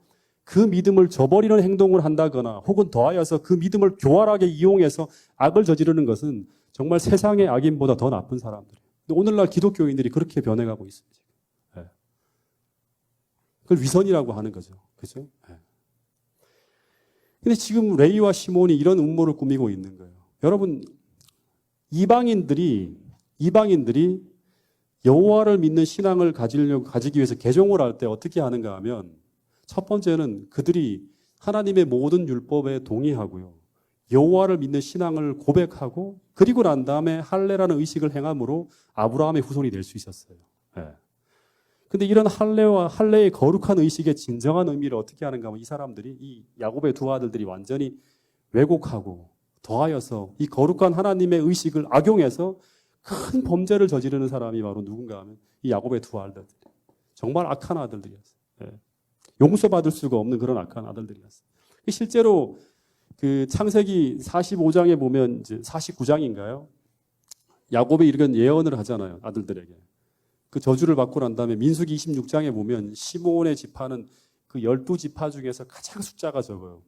그 믿음을 저버리는 행동을 한다거나 혹은 더하여서 그 믿음을 교활하게 이용해서 악을 저지르는 것은 정말 세상의 악인보다 더 나쁜 사람들이에요. 근데 오늘날 기독교인들이 그렇게 변해가고 있습니다. 네. 그걸 위선이라고 하는 거죠. 그죠? 네. 근데 지금 레위와 시몬이 이런 음모를 꾸미고 있는 거예요. 여러분, 이방인들이 여호와를 믿는 신앙을 가지기 위해서 개종을 할 때 어떻게 하는가 하면 첫 번째는 그들이 하나님의 모든 율법에 동의하고요. 여호와를 믿는 신앙을 고백하고 그리고 난 다음에 할례라는 의식을 행함으로 아브라함의 후손이 될 수 있었어요. 근데 이런 할례의 거룩한 의식의 진정한 의미를 어떻게 하는가 하면 이 사람들이 이 야곱의 두 아들들이 완전히 왜곡하고 더하여서 이 거룩한 하나님의 의식을 악용해서 큰 범죄를 저지르는 사람이 바로 누군가 하면 이 야곱의 두 아들들. 정말 악한 아들들이었어요. 용서받을 수가 없는 그런 악한 아들들이었어요. 실제로 그 창세기 45장에 보면 이제 49장인가요? 야곱이 이런 예언을 하잖아요. 아들들에게. 그 저주를 받고 난 다음에 민수기 26장에 보면 시므온의 지파는 그 12지파 중에서 가장 숫자가 적어요.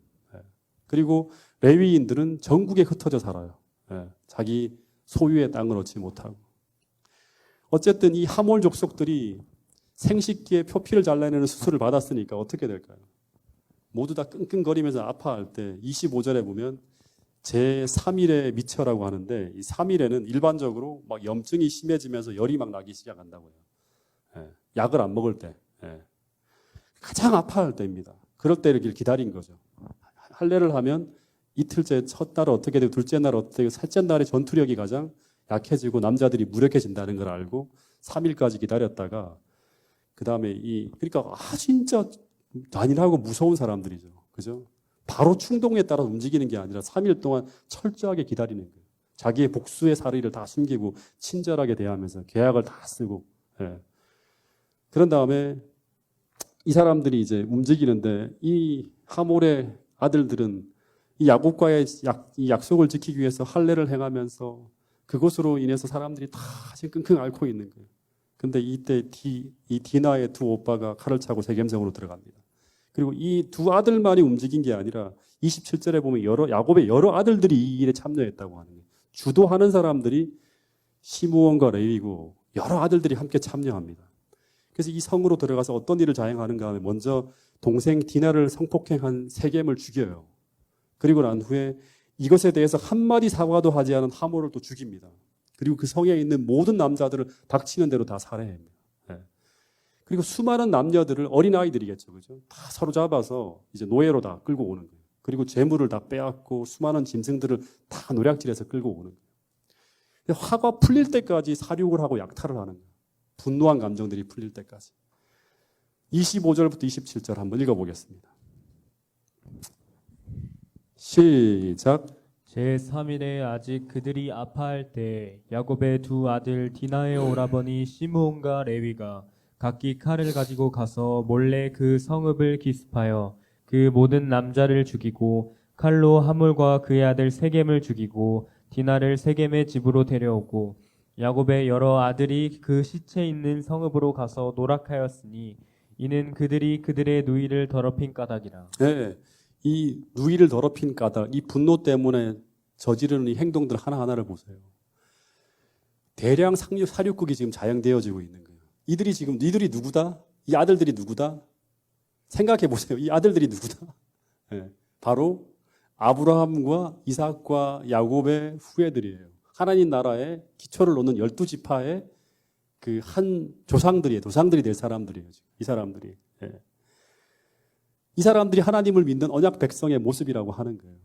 그리고 레위인들은 전국에 흩어져 살아요. 자기 소유의 땅을 얻지 못하고. 어쨌든 이 하몰 족속들이 생식기에 표피를 잘라내는 수술을 받았으니까 어떻게 될까요? 모두 다 끙끙거리면서 아파할 때 25절에 보면 제3일의 미처라고 하는데 이 3일에는 일반적으로 막 염증이 심해지면서 열이 막 나기 시작한다고요. 약을 안 먹을 때. 가장 아파할 때입니다. 그럴 때 이렇게 기다린 거죠. 할례를 하면 이틀째 첫 날 어떻게 되고 둘째 날 어떻게 되고 셋째 날에 전투력이 가장 약해지고 남자들이 무력해진다는 걸 알고 3일까지 기다렸다가 그 다음에 그러니까 진짜 단일하고 무서운 사람들이죠. 그죠? 바로 충동에 따라 움직이는 게 아니라 3일 동안 철저하게 기다리는 거예요. 자기의 복수의 사리를 다 숨기고 친절하게 대하면서 계약을 다 쓰고. 그런 다음에 이 사람들이 이제 움직이는데 이 하몰의 아들들은 이 야곱과의 이 약속을 지키기 위해서 할례를 행하면서 그것으로 인해서 사람들이 다 지금 끙끙 앓고 있는 거예요. 근데 이때 이 디나의 두 오빠가 칼을 차고 세겜성으로 들어갑니다. 그리고 이 두 아들만이 움직인 게 아니라 27절에 보면 야곱의 여러 아들들이 이 일에 참여했다고 하는 거예요. 주도하는 사람들이 시므온과 레위고 여러 아들들이 함께 참여합니다. 그래서 이 성으로 들어가서 어떤 일을 자행하는가 하면 먼저 동생 디나를 성폭행한 세겜을 죽여요. 그리고 난 후에 이것에 대해서 한마디 사과도 하지 않은 하몰을 또 죽입니다. 그리고 그 성에 있는 모든 남자들을 닥치는 대로 다 살해합니다. 그리고 수많은 남녀들을 어린 아이들이겠죠, 그죠? 다 사로잡아서 이제 노예로 다 끌고 오는 거예요. 그리고 재물을 다 빼앗고 수많은 짐승들을 다 노략질해서 끌고 오는 거예요. 화가 풀릴 때까지 살육을 하고 약탈을 하는 거예요. 분노한 감정들이 풀릴 때까지. 25절부터 27절 한번 읽어보겠습니다. 시작. 제3일에 아직 그들이 아파할 때 야곱의 두 아들 디나의 오라버니 시므온과 레위가 각기 칼을 가지고 가서 몰래 그 성읍을 기습하여 그 모든 남자를 죽이고 칼로 하몰과 그의 아들 세겜을 죽이고 디나를 세겜의 집으로 데려오고 야곱의 여러 아들이 그 시체 있는 성읍으로 가서 노락하였으니 이는 그들이 그들의 누이를 더럽힌 까닭이라. 네, 이 누이를 더럽힌 까닭, 이 분노 때문에 저지르는 이 행동들 하나하나를 보세요. 대량 사륙국이 지금 자행되어지고 있는 거예요. 이들이 누구다? 이 아들들이 누구다? 생각해 보세요. 이 아들들이 누구다? 네, 바로 아브라함과 이삭과 야곱의 후예들이에요. 하나님 나라의 기초를 놓는 12지파의 그 한 조상들이 될 사람들이에요. 이 사람들이. 예. 이 사람들이 하나님을 믿는 언약 백성의 모습이라고 하는 거예요.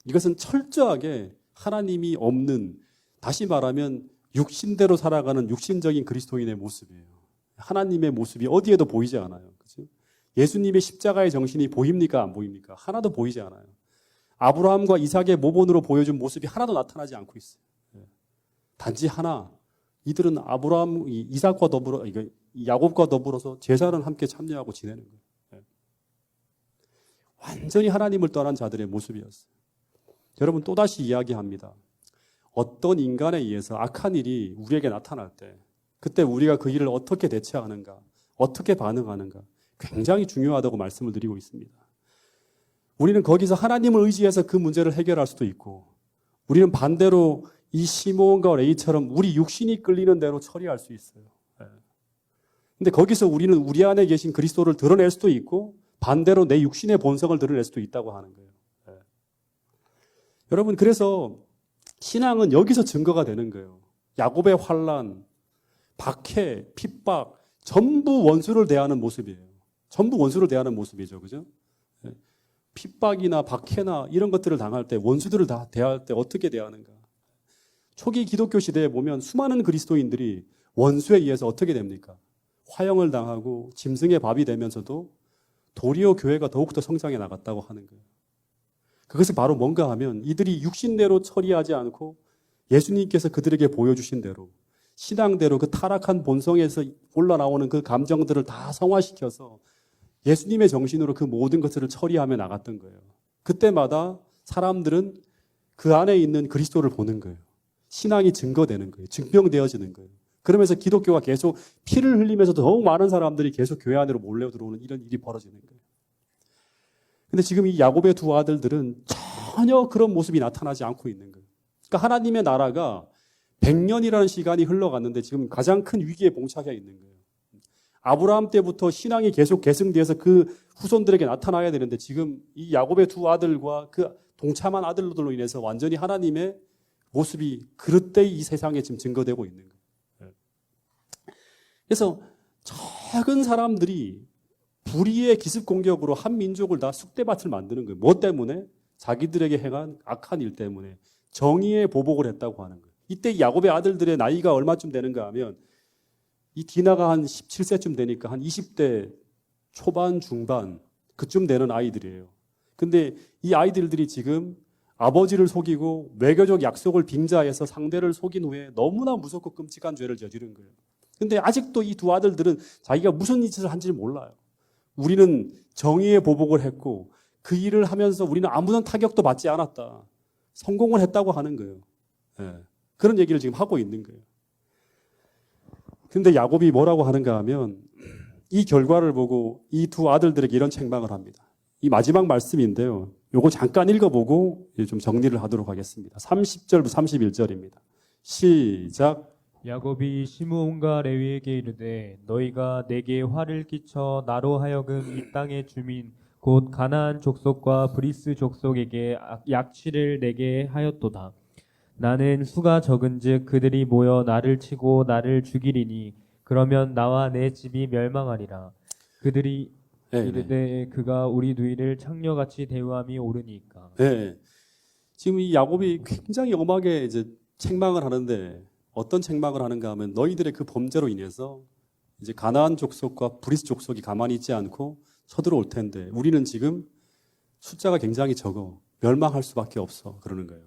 이것은 철저하게 하나님이 없는, 다시 말하면 육신대로 살아가는 육신적인 그리스도인의 모습이에요. 하나님의 모습이 어디에도 보이지 않아요. 그렇죠? 예수님의 십자가의 정신이 보입니까? 안 보입니까? 하나도 보이지 않아요. 아브라함과 이삭의 모본으로 보여준 모습이 하나도 나타나지 않고 있어요. 단지 하나, 이들은 아브라함, 이삭과 더불어, 야곱과 더불어서 제사는 함께 참여하고 지내는 거예요. 완전히 하나님을 떠난 자들의 모습이었어요. 여러분, 또다시 이야기합니다. 어떤 인간에 의해서 악한 일이 우리에게 나타날 때, 그때 우리가 그 일을 어떻게 대처하는가, 어떻게 반응하는가, 굉장히 중요하다고 말씀을 드리고 있습니다. 우리는 거기서 하나님을 의지해서 그 문제를 해결할 수도 있고, 우리는 반대로 이 시므온과 레위처럼 우리 육신이 끌리는 대로 처리할 수 있어요. 근데 거기서 우리는 우리 안에 계신 그리스도를 드러낼 수도 있고, 반대로 내 육신의 본성을 드러낼 수도 있다고 하는 거예요. 여러분, 그래서 신앙은 여기서 증거가 되는 거예요. 야곱의 환난, 박해, 핍박, 전부 원수를 대하는 모습이에요. 전부 원수를 대하는 모습이죠. 그죠? 핍박이나 박해나 이런 것들을 당할 때, 원수들을 다 대할 때 어떻게 대하는가? 초기 기독교 시대에 보면 수많은 그리스도인들이 원수에 의해서 어떻게 됩니까? 화형을 당하고 짐승의 밥이 되면서도 도리어 교회가 더욱더 성장해 나갔다고 하는 거예요. 그것은 바로 뭔가 하면 이들이 육신대로 처리하지 않고 예수님께서 그들에게 보여주신 대로 신앙대로 그 타락한 본성에서 올라나오는 그 감정들을 다 성화시켜서 예수님의 정신으로 그 모든 것들을 처리하며 나갔던 거예요. 그때마다 사람들은 그 안에 있는 그리스도를 보는 거예요. 신앙이 증거되는 거예요. 증명되어지는 거예요. 그러면서 기독교가 계속 피를 흘리면서 더욱 많은 사람들이 계속 교회 안으로 몰려 들어오는 이런 일이 벌어지는 거예요. 근데 지금 이 야곱의 두 아들들은 전혀 그런 모습이 나타나지 않고 있는 거예요. 그러니까 하나님의 나라가 100년이라는 시간이 흘러갔는데 지금 가장 큰 위기에 봉착해 있는 거예요. 아브라함 때부터 신앙이 계속 계승돼서 그 후손들에게 나타나야 되는데 지금 이 야곱의 두 아들과 그 동참한 아들들로 인해서 완전히 하나님의 모습이 그릇되이 이 세상에 지금 증거되고 있는 거예요. 그래서 작은 사람들이 불의의 기습 공격으로 한 민족을 다 쑥대밭을 만드는 거예요. 뭐 때문에? 자기들에게 행한 악한 일 때문에 정의의 보복을 했다고 하는 거예요. 이때 야곱의 아들들의 나이가 얼마쯤 되는가 하면 이 디나가 한 17세쯤 되니까 한 20대 초반 중반 그쯤 되는 아이들이에요. 근데 이 아이들이 지금 아버지를 속이고 외교적 약속을 빙자해서 상대를 속인 후에 너무나 무섭고 끔찍한 죄를 저지른 거예요. 근데 아직도 이 두 아들들은 자기가 무슨 짓을 한지를 몰라요. 우리는 정의의 보복을 했고 그 일을 하면서 우리는 아무런 타격도 받지 않았다. 성공을 했다고 하는 거예요. 네. 그런 얘기를 지금 하고 있는 거예요. 근데 야곱이 뭐라고 하는가 하면 이 결과를 보고 이 두 아들들에게 이런 책망을 합니다. 이 마지막 말씀인데요. 요거 잠깐 읽어보고 좀 정리를 하도록 하겠습니다. 30절부터 31절입니다. 시작. 야곱이 시므온과 레위에게 이르되 너희가 내게 화를 끼쳐 나로 하여금 이 땅의 주민 곧 가나안 족속과 브리스 족속에게 약취를 내게 하였도다. 나는 수가 적은즉 그들이 모여 나를 치고 나를 죽이리니 그러면 나와 내 집이 멸망하리라. 그들이 네, 네. 이르되 그가 우리 누이를 창녀같이 대우함이 옳으니까. 네. 지금 이 야곱이 굉장히 엄하게 이제 책망을 하는데 어떤 책망을 하는가 하면 너희들의 그 범죄로 인해서 이제 가나안 족속과 브리스 족속이 가만히 있지 않고 쳐들어올 텐데 우리는 지금 숫자가 굉장히 적어. 멸망할 수밖에 없어. 그러는 거예요.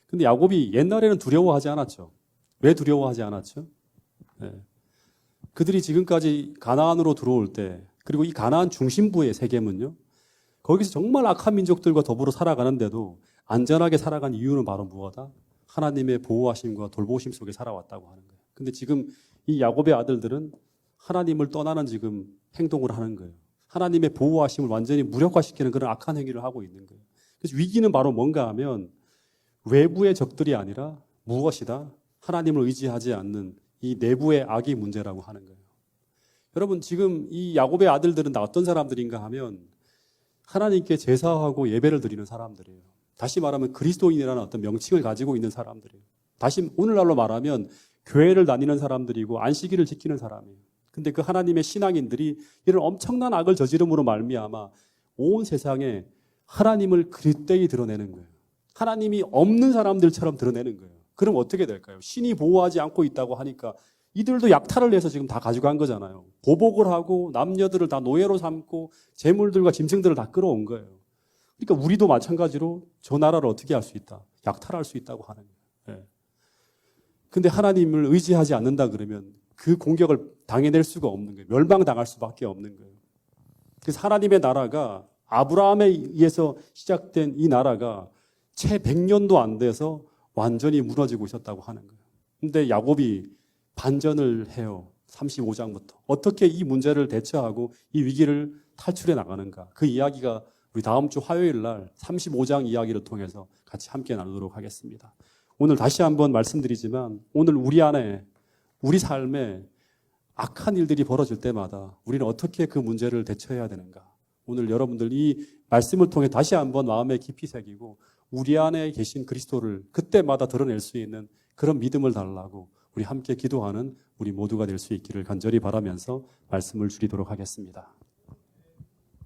근데 야곱이 옛날에는 두려워하지 않았죠. 왜 두려워하지 않았죠? 네. 그들이 지금까지 가나안으로 들어올 때 그리고 이 가나안 중심부의 세겜은요. 거기서 정말 악한 민족들과 더불어 살아가는데도 안전하게 살아간 이유는 바로 무엇이다? 하나님의 보호하심과 돌보심 속에 살아왔다고 하는 거예요. 근데 지금 이 야곱의 아들들은 하나님을 떠나는 지금 행동을 하는 거예요. 하나님의 보호하심을 완전히 무력화시키는 그런 악한 행위를 하고 있는 거예요. 그래서 위기는 바로 뭔가 하면 외부의 적들이 아니라 무엇이다? 하나님을 의지하지 않는 이 내부의 악이 문제라고 하는 거예요. 여러분 지금 이 야곱의 아들들은 다 어떤 사람들인가 하면 하나님께 제사하고 예배를 드리는 사람들이에요. 다시 말하면 그리스도인이라는 어떤 명칭을 가지고 있는 사람들이에요. 다시 오늘날로 말하면 교회를 다니는 사람들이고 안식일을 지키는 사람이에요. 근데 그 하나님의 신앙인들이 이런 엄청난 악을 저지름으로 말미암아 온 세상에 하나님을 그릇되이 드러내는 거예요. 하나님이 없는 사람들처럼 드러내는 거예요. 그럼 어떻게 될까요? 신이 보호하지 않고 있다고 하니까 이들도 약탈을 해서 지금 다 가져간 거잖아요. 보복을 하고 남녀들을 다 노예로 삼고 재물들과 짐승들을 다 끌어온 거예요. 그러니까 우리도 마찬가지로 저 나라를 어떻게 할 수 있다? 약탈할 수 있다고 하는 거예요. 예. 근데 하나님을 의지하지 않는다 그러면 그 공격을 당해낼 수가 없는 거예요. 멸망당할 수밖에 없는 거예요. 그래서 하나님의 나라가 아브라함에 의해서 시작된 이 나라가 채 100년도 안 돼서 완전히 무너지고 있었다고 하는 거예요. 근데 야곱이 반전을 해요. 35장부터. 어떻게 이 문제를 대처하고 이 위기를 탈출해 나가는가. 그 이야기가 우리 다음 주 화요일 날 35장 이야기를 통해서 같이 함께 나누도록 하겠습니다. 오늘 다시 한번 말씀드리지만 오늘 우리 안에 우리 삶에 악한 일들이 벌어질 때마다 우리는 어떻게 그 문제를 대처해야 되는가. 오늘 여러분들 이 말씀을 통해 다시 한번 마음에 깊이 새기고 우리 안에 계신 그리스도를 그때마다 드러낼 수 있는 그런 믿음을 달라고 우리 함께 기도하는 우리 모두가 될 수 있기를 간절히 바라면서 말씀을 줄이도록 하겠습니다.